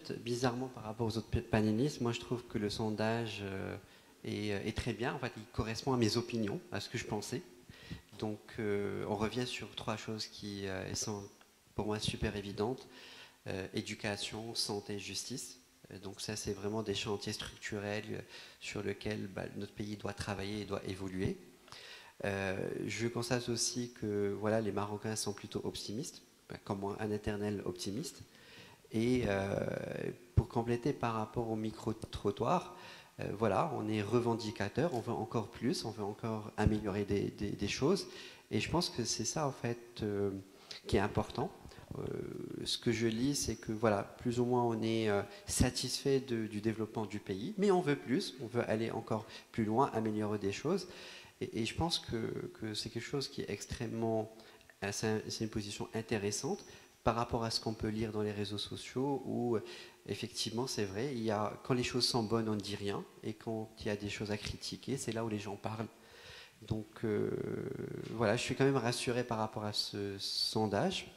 fait, bizarrement par rapport aux autres panélistes, moi je trouve que le sondage est très bien. En fait, il correspond à mes opinions, à ce que je pensais. Donc, on revient sur trois choses qui sont pour moi super évidentes. Éducation, santé, justice. Donc ça, c'est vraiment des chantiers structurels sur lesquels notre pays doit travailler et doit évoluer. Je constate aussi que voilà, les Marocains sont plutôt optimistes, comme moi, un éternel optimiste. Et pour compléter par rapport au micro-trottoir, voilà, on est revendicateur, on veut encore plus, on veut encore améliorer des choses. Et je pense que c'est ça, en fait, qui est important. Ce que je lis, c'est que voilà, plus ou moins on est satisfait du développement du pays, mais on veut plus, on veut aller encore plus loin, améliorer des choses. Et je pense que c'est quelque chose qui est extrêmement, c'est une position intéressante par rapport à ce qu'on peut lire dans les réseaux sociaux où effectivement c'est vrai, quand les choses sont bonnes on ne dit rien et quand il y a des choses à critiquer c'est là où les gens parlent. Donc voilà, je suis quand même rassuré par rapport à ce sondage.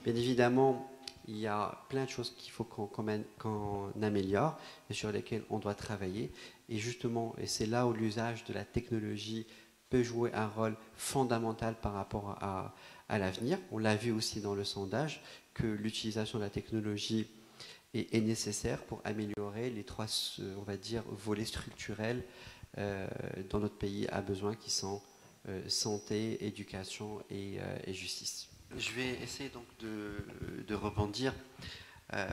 Bien évidemment, il y a plein de choses qu'il faut qu'on améliore et sur lesquelles on doit travailler. Et justement, et c'est là où l'usage de la technologie peut jouer un rôle fondamental par rapport à l'avenir. On l'a vu aussi dans le sondage que l'utilisation de la technologie est nécessaire pour améliorer les trois, on va dire, volets structurels dont notre pays a besoin, qui sont santé, éducation et justice. Je vais essayer donc de rebondir.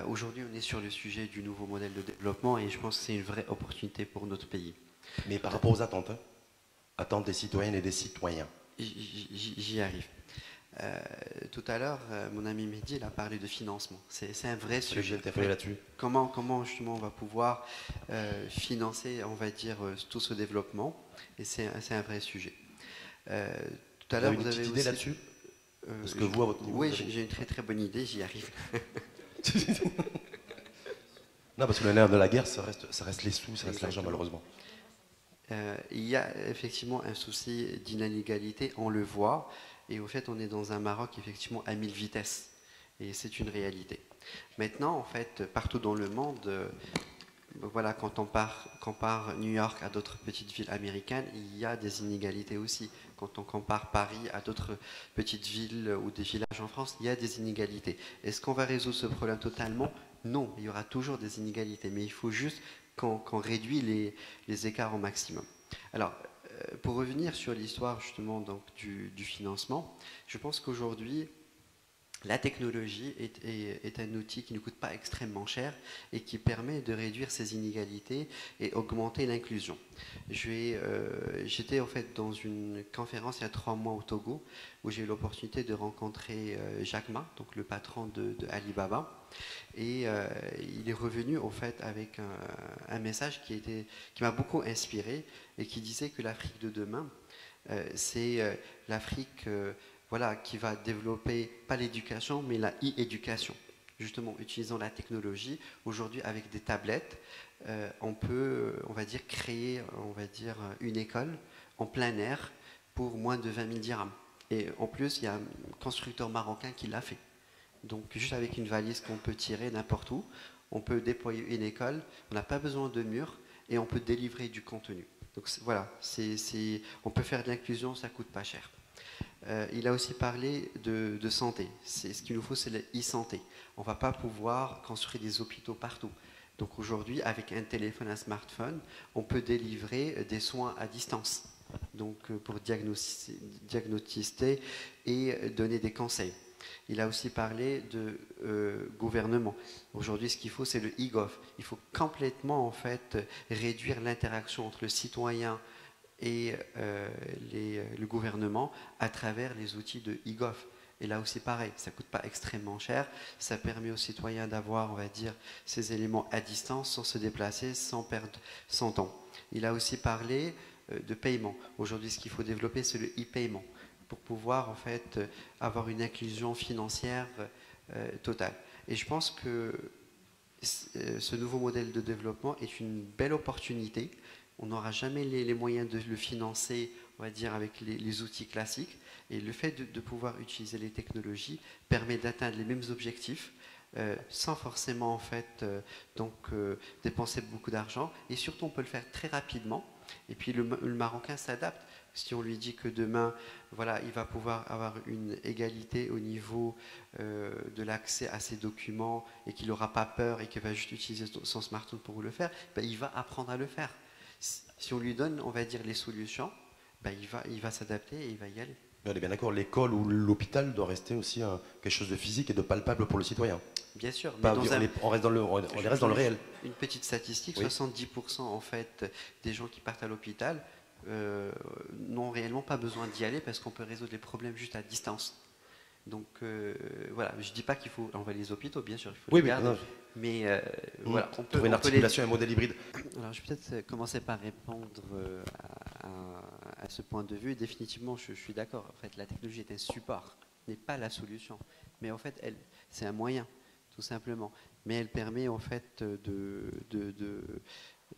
Aujourd'hui, on est sur le sujet du nouveau modèle de développement et je pense que c'est une vraie opportunité pour notre pays. Mais par rapport aux attentes, hein, attentes des citoyennes et des citoyens. J'y arrive. Tout à l'heure, mon ami Mehdi il a parlé de financement. C'est un vrai sujet. Je vais t'interpeller là-dessus. Comment justement on va pouvoir financer, on va dire, tout ce développement. Et c'est un vrai sujet. Tout à l'heure, vous avez une petite idée là-dessus? Parce que vous, à votre niveau. Oui, j'ai une très très bonne idée, j'y arrive. Non, parce que le nerf de la guerre, ça reste les sous, ça reste l'argent, malheureusement. Il y a effectivement un souci d'inégalité, on le voit. Et au fait, on est dans un Maroc effectivement à 1000 vitesses. Et c'est une réalité. Maintenant, en fait, partout dans le monde, voilà, quand on compare New York à d'autres petites villes américaines, il y a des inégalités aussi. Quand on compare Paris à d'autres petites villes ou des villages en France, il y a des inégalités. Est-ce qu'on va résoudre ce problème totalement? Non, il y aura toujours des inégalités, mais il faut juste qu'on réduit les écarts au maximum. Alors, pour revenir sur l'histoire justement donc, du financement, je pense qu'aujourd'hui, la technologie est un outil qui ne coûte pas extrêmement cher et qui permet de réduire ces inégalités et augmenter l'inclusion. J'étais en fait dans une conférence il y a 3 mois au Togo où j'ai eu l'opportunité de rencontrer Jack Ma, donc le patron de Alibaba. Et il est revenu en fait avec un message qui m'a beaucoup inspiré et qui disait que l'Afrique de demain, c'est l'Afrique voilà, qui va développer pas l'éducation mais la e-éducation. Justement, utilisant la technologie, aujourd'hui avec des tablettes, on peut, on va dire, créer, on va dire, une école en plein air pour moins de 20 000 dirhams. Et en plus, il y a un constructeur marocain qui l'a fait. Donc juste avec une valise qu'on peut tirer n'importe où, on peut déployer une école, on n'a pas besoin de murs et on peut délivrer du contenu. Donc voilà, on peut faire de l'inclusion, ça coûte pas cher. Il a aussi parlé de santé. Ce qu'il nous faut, c'est l'e-santé. On ne va pas pouvoir construire des hôpitaux partout. Donc aujourd'hui, avec un téléphone, un smartphone, on peut délivrer des soins à distance. Donc pour diagnostiquer et donner des conseils. Il a aussi parlé de gouvernement. Aujourd'hui, ce qu'il faut, c'est le e-gov. Il faut complètement, en fait, réduire l'interaction entre le citoyen et le gouvernement à travers les outils de e-gov. Et là aussi, pareil, ça ne coûte pas extrêmement cher. Ça permet aux citoyens d'avoir, on va dire, ces éléments à distance sans se déplacer, sans perdre son temps. Il a aussi parlé de paiement. Aujourd'hui, ce qu'il faut développer, c'est le e-paiement pour pouvoir, en fait, avoir une inclusion financière totale. Et je pense que ce nouveau modèle de développement est une belle opportunité. On n'aura jamais les moyens de le financer, on va dire, avec les outils classiques. Et le fait de pouvoir utiliser les technologies permet d'atteindre les mêmes objectifs sans forcément en fait dépenser beaucoup d'argent, et surtout on peut le faire très rapidement. Et puis le Marocain s'adapte. Si on lui dit que demain, voilà, il va pouvoir avoir une égalité au niveau de l'accès à ses documents et qu'il n'aura pas peur et qu'il va juste utiliser son smartphone pour le faire, ben, il va apprendre à le faire. Si on lui donne, on va dire, les solutions, ben, il va s'adapter et il va y aller. Mais on est bien d'accord, l'école ou l'hôpital doit rester aussi quelque chose de physique et de palpable pour le citoyen. Bien sûr, mais Pas, on reste dans le réel. Une petite statistique, Oui. 70% en fait des gens qui partent à l'hôpital n'ont réellement pas besoin d'y aller parce qu'on peut résoudre les problèmes juste à distance. Donc voilà, je ne dis pas qu'il faut enlever les hôpitaux, bien sûr, il faut les garder, mais voilà, on peut trouver une articulation, un modèle hybride. Alors je vais peut-être commencer par répondre à ce point de vue. Définitivement, je suis d'accord. En fait, la technologie est un support, n'est pas la solution, mais en fait, c'est un moyen, tout simplement. Mais elle permet en fait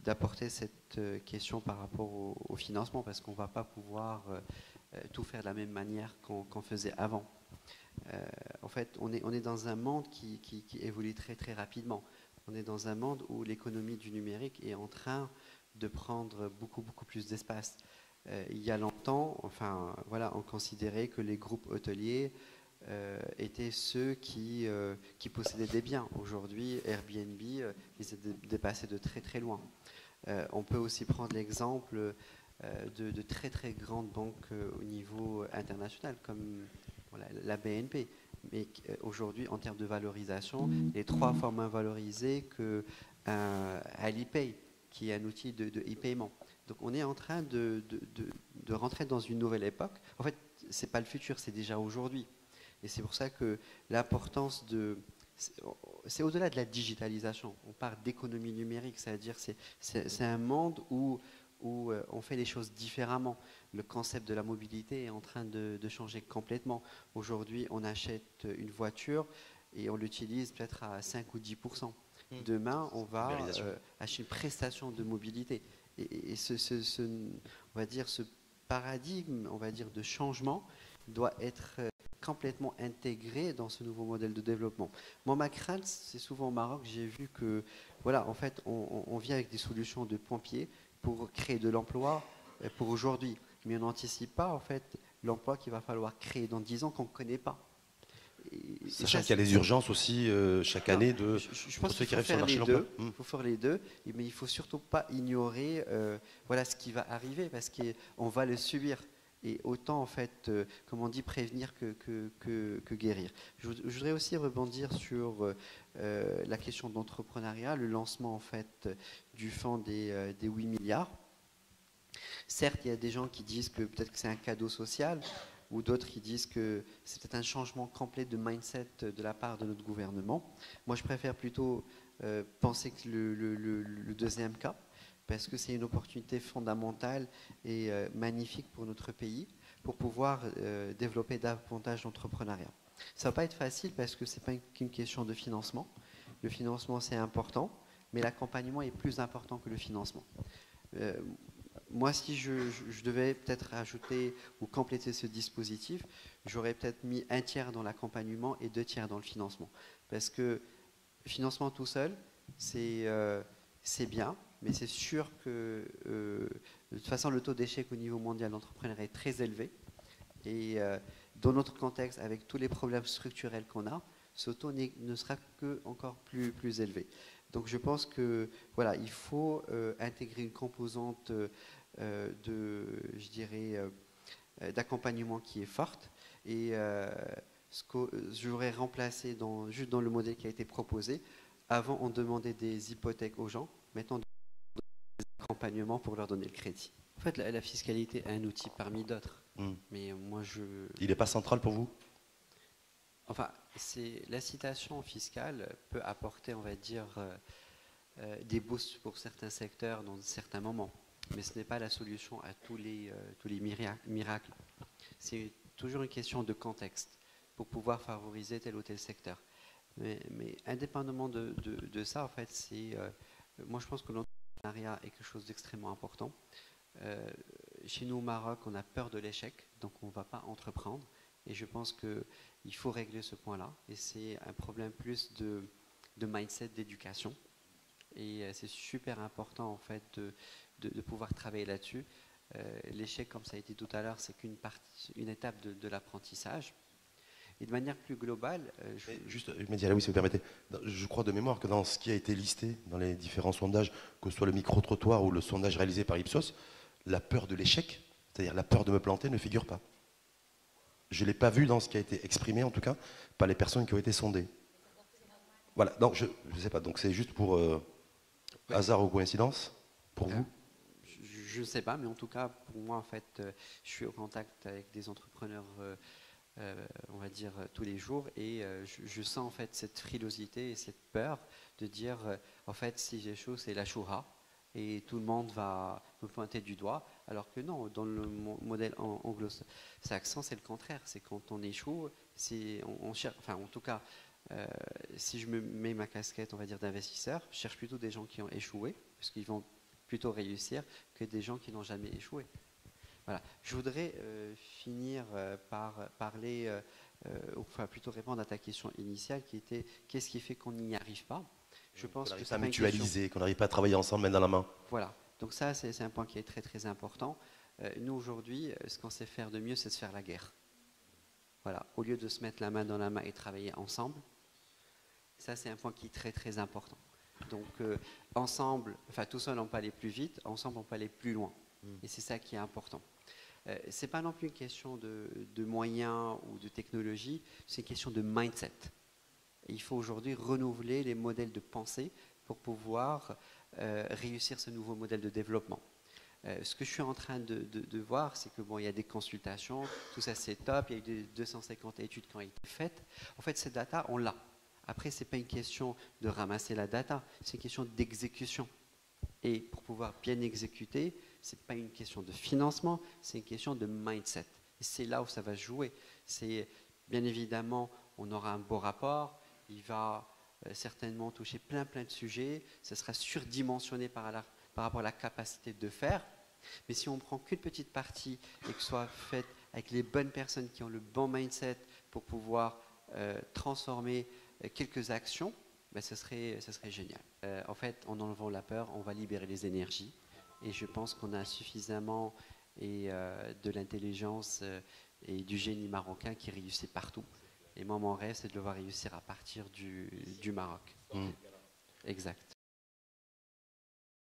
d'apporter cette question par rapport au financement, parce qu'on ne va pas pouvoir tout faire de la même manière qu'on faisait avant. En fait, on est dans un monde qui évolue très très rapidement. On est dans un monde où l'économie du numérique est en train de prendre beaucoup beaucoup plus d'espace. Il y a longtemps, enfin voilà, on considérait que les groupes hôteliers étaient ceux qui possédaient des biens. Aujourd'hui, Airbnb les a dépassés de très très loin. On peut aussi prendre l'exemple de très très grandes banques au niveau international, comme voilà, la BNP. Mais aujourd'hui, en termes de valorisation, elle est 3 fois moins valorisée que Alipay, qui est un outil de e-paiement. Donc on est en train de rentrer dans une nouvelle époque. En fait, ce n'est pas le futur, c'est déjà aujourd'hui. Et c'est pour ça que l'importance c'est au-delà de la digitalisation. On parle d'économie numérique, c'est-à-dire c'est un monde où on fait les choses différemment. Le concept de la mobilité est en train de changer complètement. Aujourd'hui, on achète une voiture et on l'utilise peut-être à 5 ou 10%. Demain, on va acheter une prestation de mobilité. Et on va dire, ce paradigme, on va dire, de changement doit être complètement intégré dans ce nouveau modèle de développement. Moi, ma crainte, c'est souvent au Maroc, j'ai vu que, voilà, en fait, on vient avec des solutions de pompiers pour créer de l'emploi pour aujourd'hui. Mais on n'anticipe pas, en fait, l'emploi qu'il va falloir créer dans 10 ans qu'on ne connaît pas. Sachant qu'il y a des urgences aussi chaque année je pense qu'il faut faire les deux. Il faut faire les deux, mais il ne faut surtout pas ignorer voilà, ce qui va arriver parce qu'on va le subir. Et autant, en fait, comme on dit, prévenir que guérir. Je voudrais aussi rebondir sur la question de l'entrepreneuriat, le lancement, en fait, du fonds des 8 milliards. Certes, il y a des gens qui disent que peut-être que c'est un cadeau social, ou d'autres qui disent que c'est peut-être un changement complet de mindset de la part de notre gouvernement. Moi, je préfère plutôt penser que le deuxième cas, parce que c'est une opportunité fondamentale et magnifique pour notre pays, pour pouvoir développer davantage d'entrepreneuriat. Ça ne va pas être facile parce que ce n'est pas qu'une question de financement. Le financement, c'est important, mais l'accompagnement est plus important que le financement. Moi, si je devais peut-être ajouter ou compléter ce dispositif, j'aurais peut-être mis 1 tiers dans l'accompagnement et 2 tiers dans le financement. Parce que le financement tout seul, c'est bien, mais c'est sûr que de toute façon, le taux d'échec au niveau mondial d'entrepreneuriat est très élevé. Et dans notre contexte, avec tous les problèmes structurels qu'on a, ce taux ne sera que encore plus élevé. Donc je pense que voilà, il faut intégrer une composante je dirais, d'accompagnement qui est forte. Et ce que j'aurais remplacé juste dans le modèle qui a été proposé. Avant, on demandait des hypothèques aux gens. Maintenant, on demande des accompagnements pour leur donner le crédit. En fait, la fiscalité est un outil parmi d'autres. Mais moi, il n'est pas central pour vous? Enfin, l'incitation fiscale peut apporter, on va dire, des boosts pour certains secteurs dans certains moments. Mais ce n'est pas la solution à tous les miracles. C'est toujours une question de contexte pour pouvoir favoriser tel ou tel secteur. Mais indépendamment de ça, en fait, moi je pense que l'entrepreneuriat est quelque chose d'extrêmement important. Chez nous au Maroc, on a peur de l'échec, donc on ne va pas entreprendre. Et je pense qu'il faut régler ce point-là. Et c'est un problème plus de mindset, d'éducation. Et c'est super important en fait de pouvoir travailler là-dessus. L'échec, comme ça a été tout à l'heure, c'est une étape de l'apprentissage. Et de manière plus globale... Juste, Mehdi Alaoui, si vous permettez, je crois de mémoire que dans ce qui a été listé dans les différents sondages, que ce soit le micro-trottoir ou le sondage réalisé par Ipsos, la peur de l'échec, c'est-à-dire la peur de me planter, ne figure pas. Je ne l'ai pas vu dans ce qui a été exprimé, en tout cas, par les personnes qui ont été sondées. Voilà, donc je ne sais pas, donc c'est juste pour hasard ou coïncidence, pour vous? Je ne sais pas, mais en tout cas, pour moi, en fait, je suis au contact avec des entrepreneurs, on va dire, tous les jours, et je sens en fait cette frilosité et cette peur de dire, en fait, si j'échoue, c'est la choura, et tout le monde va me pointer du doigt, alors que non, dans le modèle anglo-saxon, c'est le contraire, c'est quand on échoue, on cherche, enfin, en tout cas, si je me mets ma casquette, on va dire, d'investisseur, je cherche plutôt des gens qui ont échoué, parce qu'ils vont plutôt réussir que des gens qui n'ont jamais échoué. Voilà. Je voudrais finir par parler, enfin plutôt répondre à ta question initiale qui était qu'est-ce qui fait qu'on n'y arrive pas? Je pense que ça c'est mutualiser, qu'on n'arrive pas à travailler ensemble main dans la main. Voilà. Donc ça, c'est un point qui est très très important. Nous aujourd'hui, ce qu'on sait faire de mieux, c'est se faire la guerre. Voilà. Au lieu de se mettre la main dans la main et travailler ensemble, ça c'est un point qui est très très important. Donc ensemble, enfin tout seul on peut aller plus vite, ensemble on peut aller plus loin. Et c'est ça qui est important. Ce n'est pas non plus une question de moyens ou de technologie, c'est une question de mindset. Et il faut aujourd'hui renouveler les modèles de pensée pour pouvoir réussir ce nouveau modèle de développement. Ce que je suis en train de voir, c'est que bon, il y a des consultations, tout ça c'est top, il y a eu 250 études qui ont été faites. En fait, ces data, on l'a. Après, ce n'est pas une question de ramasser la data, c'est une question d'exécution. Et pour pouvoir bien exécuter, ce n'est pas une question de financement, c'est une question de mindset. Et c'est là où ça va jouer. C'est bien évidemment, on aura un beau rapport, il va certainement toucher plein de sujets, ce sera surdimensionné par rapport à la capacité de faire. Mais si on prend qu'une petite partie et que ce soit fait avec les bonnes personnes qui ont le bon mindset pour pouvoir transformer quelques actions, ben ce serait génial. En fait, en enlevant la peur, on va libérer les énergies. Et je pense qu'on a suffisamment de l'intelligence et du génie marocain qui réussit partout. Et moi, mon rêve, c'est de le voir réussir à partir du Maroc. Exact.